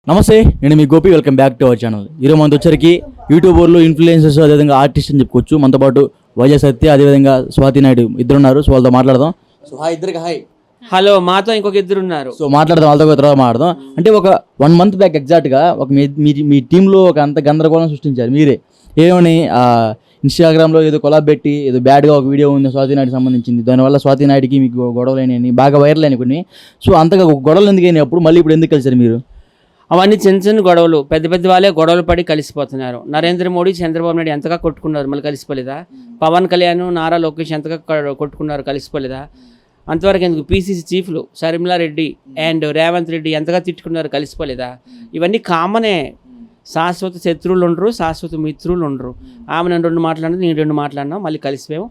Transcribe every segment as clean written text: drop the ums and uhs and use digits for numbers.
నమస్తే, నేను మీ Gopi. Welcome back to our channel. ఈరోజు మనతో వచ్చరికి యూట్యూబర్లు, ఇన్ఫ్లుయెన్సర్స్, అదేవిధంగా ఆర్టిస్ట్ అని చెప్పుకోవచ్చు. మనతో పాటు వైజాగ్ సత్య, అదేవిధంగా స్వాతి నాయుడు ఇద్దరు ఉన్నారు. సో వాళ్ళతో మాట్లాడదాం. సో హాయ్ ఇద్దరికి. హాయ్. హలో, మాతో ఇంకొక ఇద్దరు ఉన్నారు. సో మాట్లాడదాం, వాళ్ళతో తర్వాత మాట్లాడదాం. అంటే ఒక 1 month బ్యాక్ ఎగ్జాక్ట్గా ఒక మీ టీంలో ఒక అంత గందరగోళం సృష్టించారు మీరే. ఏమని ఇన్స్టాగ్రామ్లో ఏదో కొలాబ్ పెట్టి ఏదో బ్యాడ్గా ఒక వీడియో ఉంది స్వాతి నాయుడు సంబంధించింది. దానివల్ల స్వాతి నాయుడికి మీకు గొడవలు అయినాయి, బాగా వైరల్ అయినాయి కొన్ని. సో అంతగా గొడవలు ఎందుకు అయినాయి అప్పుడు, మళ్ళీ ఇప్పుడు ఎందుకు కలిసారు మీరు? అవన్నీ చిన్న చిన్న గొడవలు, పెద్ద పెద్ద వాళ్ళే గొడవలు పడి కలిసిపోతున్నారు. నరేంద్ర మోడీ, చంద్రబాబు నాయుడు ఎంతగా కొట్టుకున్నారు, మళ్ళీ కలిసిపోలేదా? పవన్ కళ్యాణ్, నారా లోకేష్ ఎంతగా కొట్టుకున్నారు, కలిసిపోలేదా? అంతవరకు ఎందుకు? పీసీసీ చీఫ్లు షర్మిలా రెడ్డి అండ్ రేవంత్ రెడ్డి ఎంతగా తిట్టుకున్నారు, కలిసిపోలేదా? ఇవన్నీ కామనే. శాశ్వత శత్రువులు ఉండరు, శాశ్వత మిత్రులు ఉండరు. ఆమె నన్ను 2 మాట్లాడినది, నేను 2 మాట్లాడినా, మళ్ళీ కలిసిపోయాము.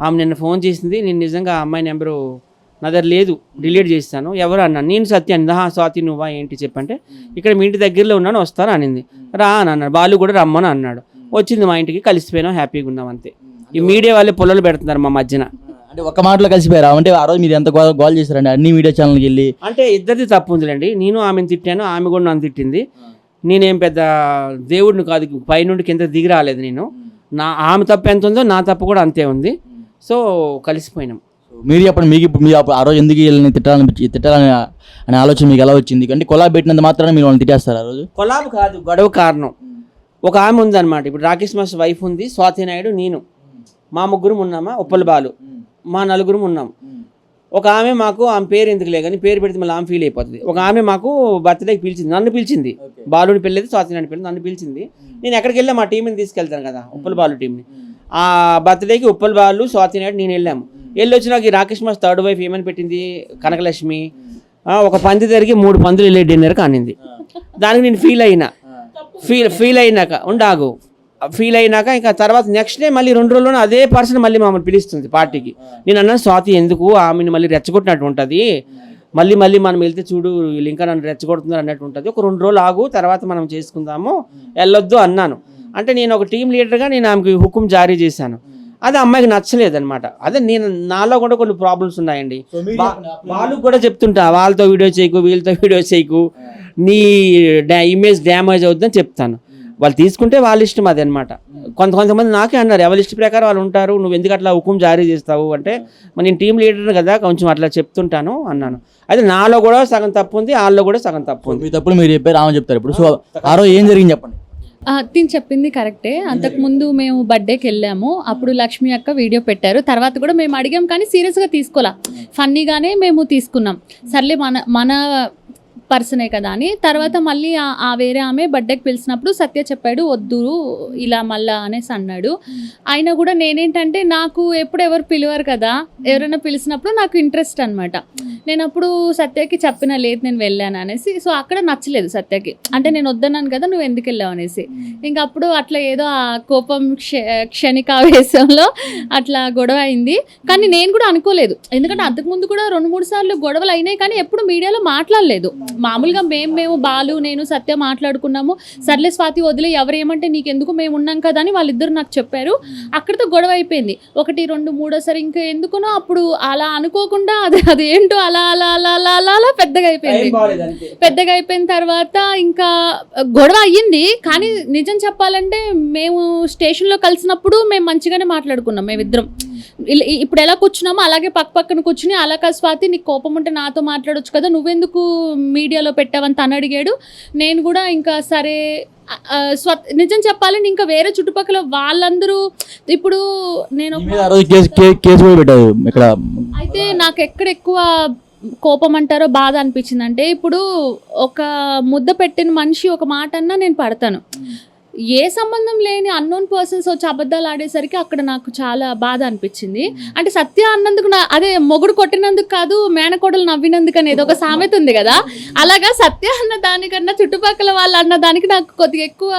ఆమె నిన్న ఫోన్ చేసింది. నేను నిజంగా ఆ అమ్మాయి నెంబరు నా దగ్గర లేదు, డిలీట్ చేస్తాను. ఎవరు అన్నాను, నేను సత్యాన్ని. స్వాతి నువ్వా ఏంటి చెప్పంటే, ఇక్కడ మీ ఇంటి దగ్గరలో ఉన్నాను, వస్తాను అనింది. రా అని అన్నాడు. బాలు కూడా రమ్మని అన్నాడు. వచ్చింది మా ఇంటికి, కలిసిపోయినాం, హ్యాపీగా ఉన్నాం అంతే. ఈ మీడియా వాళ్ళే పొలాలు పెడుతున్నారు మా మధ్యన. అంటే ఒక్క మాటలో కలిసిపోయారా? అంటే ఆ రోజు మీరు ఎంత గోల్ చేశారండి అన్ని మీడియా ఛానల్కి వెళ్ళి? అంటే ఇద్దరిది తప్పు ఉందిలేండి. నేను ఆమెను తిట్టాను, ఆమె కూడా నన్ను తిట్టింది. నేనేం పెద్ద దేవుడిని కాదు, పైనుండి కింద దిగి రాలేదు నేను. ఆమె తప్పు ఎంత ఉందో నా తప్పు కూడా అంతే ఉంది. సో కలిసిపోయినాం. మీరు చెప్పండి, మీకు ఇప్పుడు మీరు ఆ రోజు ఎందుకు వీళ్ళని తిట్టాలని అనే ఆలోచన మీకు ఎలా వచ్చింది? అంటే కొలాబ్ పెట్టినంత మాత్రాన మీరు వాళ్ళని తిట్టేస్తారు? ఆ రోజు కొలాబ్ కాదు, గొడవ కారణం. ఒక ఆమె ఉందన్నమాట. ఇప్పుడు రాకేష్ మాస్టర్ వైఫ్ ఉంది, స్వాతి నాయుడు, నేను, మా ముగ్గురు ఉన్నామా, ఉప్పల బాలు, మా 4 ఉన్నాం. ఒక ఆమె మాకు, ఆమె పేరు ఎందుకులే కానీ పేరు పెడితే మళ్ళీ ఆమె ఫీల్ అయిపోతుంది. ఒక ఆమె మాకు బర్త్డేకి పిలిచింది, నన్ను పిలిచింది. బాలుని పెళ్ళేది, స్వాతి నాయుడు పెళ్ళి, నన్ను పిలిచింది. నేను ఎక్కడికి వెళ్ళా, మా టీంని తీసుకెళ్తాను కదా, ఉప్పల బాలు టీంని. ఆ బర్త్డేకి ఉప్పల బాలు, స్వాతి నాయుడు, నేను వెళ్ళాము. వెళ్ళి నాకు ఈ రాకేష్ మాస్ 3rd వైఫ్ ఏమని పెట్టింది, కనకలక్ష్మి, ఒక పంది తిరిగి 3 పందులు వెళ్ళే డిన్నర్కి అనింది. దానికి నేను ఫీల్ అయినాక ఉండాగు ఫీల్ అయినాక ఇంకా తర్వాత నెక్స్ట్ డే మళ్ళీ 2 రోజుల్లోనే అదే పర్సన్ మళ్ళీ మమ్మల్ని పిలుస్తుంది పార్టీకి. నేను అన్నాను, స్వాతి ఎందుకు ఆమెను మళ్ళీ రెచ్చగొట్టినట్టు ఉంటుంది, మళ్ళీ మనం వెళ్తే చూడు వీళ్ళు ఇంకా నన్ను రెచ్చగొడుతున్నారు అన్నట్టు ఉంటుంది, ఒక 2 రోజులు ఆగు, తర్వాత మనం చేసుకుందాము, వెళ్ళొద్దు అన్నాను. అంటే నేను ఒక టీం లీడర్గా నేను ఆమెకి హుకుం జారీ చేశాను. అది అమ్మాయికి నచ్చలేదన్నమాట. అదే నేను నాలో కూడా కొన్ని ప్రాబ్లమ్స్ ఉన్నాయండి. వాళ్ళకు కూడా చెప్తుంటా, వాళ్ళతో వీడియో చేయకు, వీళ్ళతో వీడియో చేయకు, నీ ఇమేజ్ డ్యామేజ్ అవుతుందని చెప్తాను. వాళ్ళు తీసుకుంటే వాళ్ళ ఇష్టం, అది అనమాట. కొంతమంది నాకే అన్నారు, ఎవరి ఇష్ట ప్రకారం వాళ్ళు ఉంటారు, నువ్వు ఎందుకు అట్లా హుకుం జారీ చేస్తావు అంటే, నేను టీం లీడర్ కదా కొంచెం అట్లా చెప్తుంటాను అన్నాను. అయితే నాలో కూడా సగం తప్పు ఉంది, వాళ్ళలో కూడా సగం తప్పు ఉంది. మీ తప్పులు మీరు చెప్పారు, ఆమె చెప్తారు ఇప్పుడు. సో ఆ రోజు ఏం జరిగింది చెప్పండి. తిని చెప్పింది కరెక్టే. అంతకుముందు మేము బర్త్డేకి వెళ్ళాము, అప్పుడు లక్ష్మి అక్క వీడియో పెట్టారు. తర్వాత కూడా మేము అడిగాం కానీ సీరియస్గా తీసుకోలే, ఫన్నీగానే మేము తీసుకున్నాం. సర్లే మన పర్సనే కదా అని. తర్వాత మళ్ళీ ఆ వేరే ఆమె బర్త్డేకి పిలిచినప్పుడు సత్య చెప్పాడు, వద్దు ఇలా మళ్ళా అనేసి అన్నాడు. అయినా కూడా నేనేంటంటే, నాకు ఎప్పుడు ఎవరు పిలవరు కదా, ఎవరైనా పిలిచినప్పుడు నాకు ఇంట్రెస్ట్ అనమాట. నేను అప్పుడు సత్యకి చెప్పిన, లేదు నేను వెళ్ళాను అనేసి. సో అక్కడ నచ్చలేదు సత్యకి, అంటే నేను వద్దన్నాను కదా, నువ్వు ఎందుకు వెళ్ళావు అనేసి. ఇంకా అప్పుడు అట్లా ఏదో ఆ కోపం క్షణికావేశంలో అట్లా గొడవ అయింది. కానీ నేను కూడా అనుకోలేదు, ఎందుకంటే అంతకుముందు కూడా 2-3 సార్లు గొడవలు అయినాయి, కానీ ఎప్పుడు మీడియాలో మాట్లాడలేదు. మామూలుగా మేము బాలు, నేను, సత్య మాట్లాడుకున్నాము. సర్లే స్వాతి వదిలే, ఎవరేమంటే నీకెందుకు, మేము ఉన్నాం కదా అని వాళ్ళిద్దరు నాకు చెప్పారు. అక్కడితో గొడవ అయిపోయింది. 1, 2, 3 ఇంకా ఎందుకునో అప్పుడు అలా అనుకోకుండా అదేంటో అలా పెద్దగా అయిపోయిన తర్వాత ఇంకా గొడవ అయ్యింది. కానీ నిజం చెప్పాలంటే మేము స్టేషన్లో కలిసినప్పుడు మేము మంచిగానే మాట్లాడుకున్నాం మేమిద్దరం. ఇప్పుడు ఎలా కూర్చున్నామో అలాగే పక్కన కూర్చుని, అలా కాదు స్వాతి నీకు కోపం ఉంటే నాతో మాట్లాడొచ్చు కదా, నువ్వెందుకు మీడియాలో పెట్టావని తను అడిగాడు. నేను కూడా ఇంకా సరే, నిజం చెప్పాలని ఇంకా వేరే చుట్టుపక్కల వాళ్ళందరూ ఇప్పుడు నేను అయితే నాకు ఎక్కడ ఎక్కువ కోపం అంటారో బాధ అనిపించింది అంటే, ఇప్పుడు ఒక ముద్ద పెట్టిన మనిషి ఒక మాట అన్నా నేను పడతాను, ఏ సంబంధం లేని అన్నోన్ పర్సన్స్ వచ్చి అబద్ధాలు ఆడేసరికి అక్కడ నాకు చాలా బాధ అనిపించింది. అంటే సత్య అన్నందుకు అదే మొగుడు కొట్టినందుకు కాదు, మేనకోడలు నవ్వినందుకు అనేది ఒక సామెత ఉంది కదా, అలాగా సత్య అన్న దానికన్నా చుట్టుపక్కల వాళ్ళు అన్న దానికి నాకు కొద్దిగా ఎక్కువ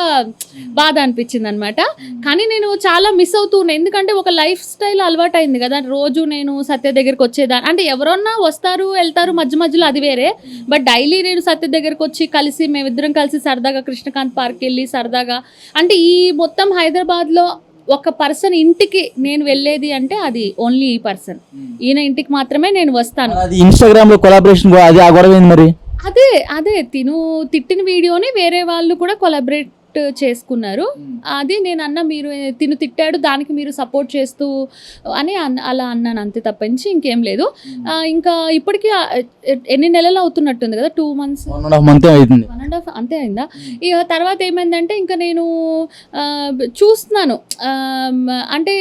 బాధ అనిపించింది అనమాట. కానీ నేను చాలా మిస్ అవుతున్నాను, ఎందుకంటే ఒక లైఫ్ స్టైల్ అలవాటు అయింది కదా, రోజు నేను సత్య దగ్గరికి వచ్చేదాన్ని. అంటే ఎవరన్నా వస్తారు వెళ్తారు మధ్యలో, అది వేరే. బట్ డైలీ నేను సత్య దగ్గరికి వచ్చి కలిసి, మేమిద్దరం కలిసి సరదాగా కృష్ణకాంత్ పార్క్ వెళ్ళి సరదాగా, అంటే ఈ మొత్తం హైదరాబాద్లో ఒక పర్సన్ ఇంటికి నేను వెళ్ళేది అంటే అది ఓన్లీ ఈ పర్సన్, ఈయన ఇంటికి మాత్రమే నేను వస్తాను. ఇన్స్టాగ్రామ్ లో కొలాబరేషన్, అది ఆ గొడవ ఏంది మరి? అదే అదే తిట్టిన వీడియోని వేరే వాళ్ళు కూడా కొలాబరేట్ చేసుకున్నారు. అది నేను అన్న మీరు తిట్టాడు దానికి మీరు సపోర్ట్ చేస్తూ అని అలా అన్నాను అంతే తప్పించి ఇంకేం లేదు. ఇంకా ఇప్పటికీ ఎన్ని నెలలు అవుతున్నట్టుంది కదా, 2 months 1.5 month అవుతుంది, 1.5 అంతే అయిందా. ఇక తర్వాత ఏమైందంటే ఇంకా నేను చూస్తున్నాను అంటే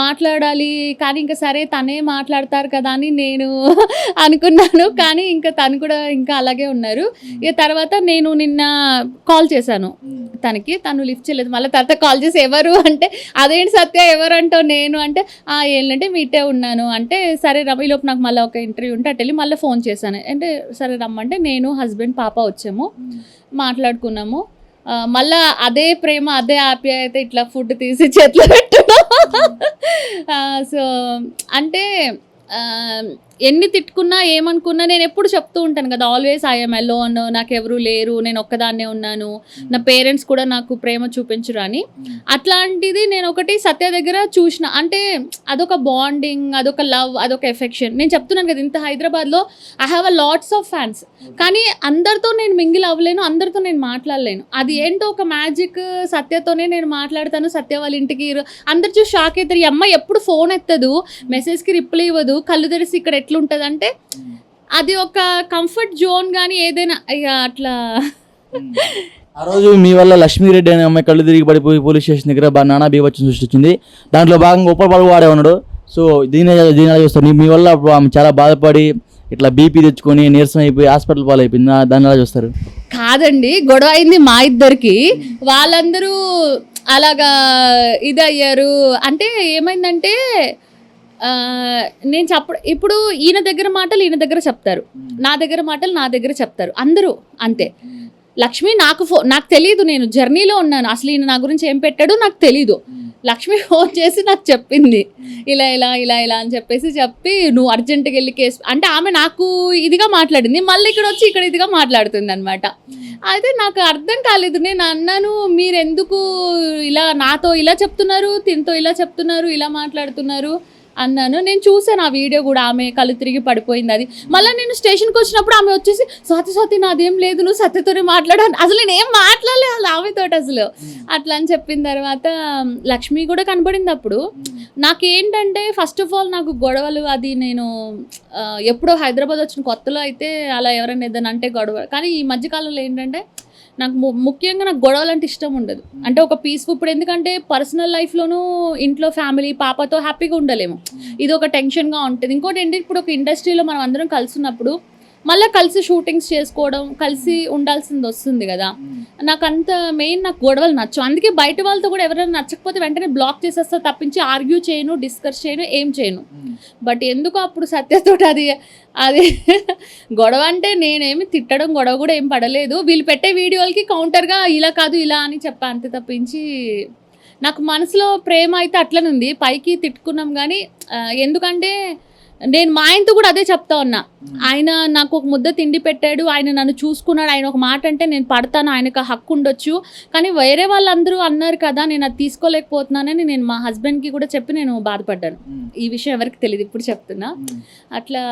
మాట్లాడాలి కానీ ఇంకా సరే తనే మాట్లాడతారు కదా అని నేను అనుకున్నాను. కానీ ఇంకా తను కూడా ఇంకా అలాగే ఉన్నారు. ఇక తర్వాత నేను నిన్న కాల్ చేశాను తనకి, తను లిఫ్ట్ చేయలేదు. మళ్ళీ తర్వాత కాల్ చేసి ఎవరు అంటే అదేంటి సత్య ఎవరు అంటావు, నేను అంటే ఏంటంటే మీటే ఉన్నాను అంటే సరే ఈలోపు నాకు మళ్ళీ ఒక ఇంటర్వ్యూ ఉంటే అటు వెళ్ళి మళ్ళీ ఫోన్ చేశాను. అంటే సరే రమ్మంటే నేను హస్బెండ్ పాప వచ్చాము, మాట్లాడుకున్నాము. మళ్ళా అదే ప్రేమ అదే ఆప్యాయత ఇట్లా ఫుడ్ తీసి చేతిలో పెట్టడం. సో అంటే ఎన్ని తిట్టుకున్నా ఏమనుకున్నా నేను ఎప్పుడు చెప్తూ ఉంటాను కదా, ఆల్వేస్ ఐఎమ్ అలోన్, నాకు ఎవరు లేరు, నేను ఒక్కదాన్నే ఉన్నాను, నా పేరెంట్స్ కూడా నాకు ప్రేమ చూపించరు అని. అట్లాంటిది నేను ఒకటి సత్య దగ్గర చూసిన, అంటే అదొక బాండింగ్, అదొక లవ్, అదొక ఎఫెక్షన్. నేను చెప్తున్నాను కదా ఇంత హైదరాబాద్లో I have a lots of fans, కానీ అందరితో నేను మింగిల్ అవ్వలేను, అందరితో నేను మాట్లాడలేను. అది ఏంటో ఒక మ్యాజిక్, సత్యతోనే నేను మాట్లాడతాను. సత్య వాళ్ళ ఇంటికి అందరు చూసి షాక్ అవుతారు, ఈ అమ్మాయి ఎప్పుడు ఫోన్ ఎత్తదు, మెసేజ్కి రిప్లై ఇవ్వదు, కళ్ళు తెరిసి ఇక్కడ ఎట్లుంటుంది అంటే అది ఒక కంఫర్ట్ జోన్. కానీ ఏదైనా ఇక అట్లా ఆ రోజు మీ వల్ల లక్ష్మీరెడ్డి అనే అమ్మాయి కళ్ళు తిరిగి పడిపోయి పోలీస్ స్టేషన్ దగ్గర నానా బీభత్సం సృష్టించింది. దాంట్లో భాగంగా ఉప్పలపాడు వాడే ఉన్నాడు. సో దీని చూస్తాను మీ వల్ల ఆమె చాలా బాధపడి ఇట్లా బీపీ తెచ్చుకొని నీరసం అయిపోయి హాస్పిటల్ పాలైపోయింది. దాన్ని ఎలా చూస్తారు? కాదండి, గొడవ అయింది మా ఇద్దరికి, వాళ్ళందరూ అలాగా ఇది అయ్యారు. అంటే ఏమైందంటే నేను ఇప్పుడు ఈయన దగ్గర మాటలు ఈయన దగ్గర చెప్తారు, నా దగ్గర మాటలు నా దగ్గర చెప్తారు, అందరూ అంతే. లక్ష్మి నాకు తెలియదు, నేను జర్నీలో ఉన్నాను, అసలు ఈయన నా గురించి ఏం పెట్టాడు నాకు తెలీదు. లక్ష్మి ఫోన్ చేసి నాకు చెప్పింది ఇలా ఇలా ఇలా ఇలా అని చెప్పి నువ్వు అర్జెంటుగా వెళ్ళి కేసు అంటే ఆమె నాకు ఇదిగా మాట్లాడింది, మళ్ళీ ఇక్కడ వచ్చి ఇక్కడ ఇదిగా మాట్లాడుతుంది అనమాట. అయితే నాకు అర్థం కాలేదు. నేను అన్నాను మీరు ఎందుకు ఇలా నాతో ఇలా చెప్తున్నారు, తినతో ఇలా చెప్తున్నారు, ఇలా మాట్లాడుతున్నారు అన్నాను. నేను చూసాను ఆ వీడియో కూడా, ఆమె కళ్ళు తిరిగి పడిపోయింది. అది మళ్ళీ నేను స్టేషన్కి వచ్చినప్పుడు ఆమె వచ్చేసి స్వాతి నాదేం లేదు, నువ్వు సత్యతోనే మాట్లాడాను. అసలు నేను ఏం మాట్లాడలేదు ఆమెతోటి అసలు. అట్లా అని చెప్పిన తర్వాత లక్ష్మి కూడా కనబడింది. అప్పుడు నాకేంటంటే ఫస్ట్ ఆఫ్ ఆల్ నాకు గొడవలు అది నేను ఎప్పుడో హైదరాబాద్ వచ్చిన కొత్తలో అయితే అలా ఎవరైనా ఏదైనా అంటే గొడవ, కానీ ఈ మధ్యకాలంలో ఏంటంటే నాకు ముఖ్యంగా నాకు గొడవలు అంటే ఇష్టం ఉండదు. అంటే ఒక పీస్ఫుల్, ఇప్పుడు ఎందుకంటే పర్సనల్ లైఫ్లోనూ ఇంట్లో ఫ్యామిలీ పాపతో హ్యాపీగా ఉండలేము, ఇది ఒక టెన్షన్గా ఉంటుంది. ఇంకోటి ఏంటి, ఇప్పుడు ఒక ఇండస్ట్రీలో మనం అందరం కలిసి ఉన్నప్పుడు మళ్ళీ కలిసి షూటింగ్స్ చేసుకోవడం, కలిసి ఉండాల్సింది వస్తుంది కదా. నాకు గొడవలు నచ్చవు. అందుకే బయట వాళ్ళతో కూడా ఎవరైనా నచ్చకపోతే వెంటనే బ్లాక్ చేసేస్తా తప్పించి ఆర్గ్యూ చేయను, డిస్కస్ చేయను, ఏం చేయను. బట్ ఎందుకు అప్పుడు సత్యతోటి అది గొడవ అంటే నేనేమి తిట్టడం గొడవ కూడా ఏం పడలేదు. వీళ్ళు పెట్టే వీడియోలకి కౌంటర్గా ఇలా కాదు ఇలా అని చెప్పా అంతే తప్పించి నాకు మనసులో ప్రేమ అయితే అట్లనే ఉంది. పైకి తిట్టుకున్నాం కానీ ఎందుకంటే నేను మా ఆయనతో కూడా అదే చెప్తా ఉన్నా, ఆయన నాకు ఒక ముద్ద తిండి పెట్టాడు, ఆయన నన్ను చూసుకున్నాడు, ఆయన ఒక మాట అంటే నేను పడతాను, ఆయనకు హక్కు ఉండొచ్చు, కానీ వేరే వాళ్ళందరూ అన్నారు కదా నేను అది తీసుకోలేకపోతున్నానని నేను మా హస్బెండ్కి కూడా చెప్పి నేను బాధపడ్డాను. ఈ విషయం ఎవరికి తెలియదు, ఇప్పుడు చెప్తున్నా. అట్లా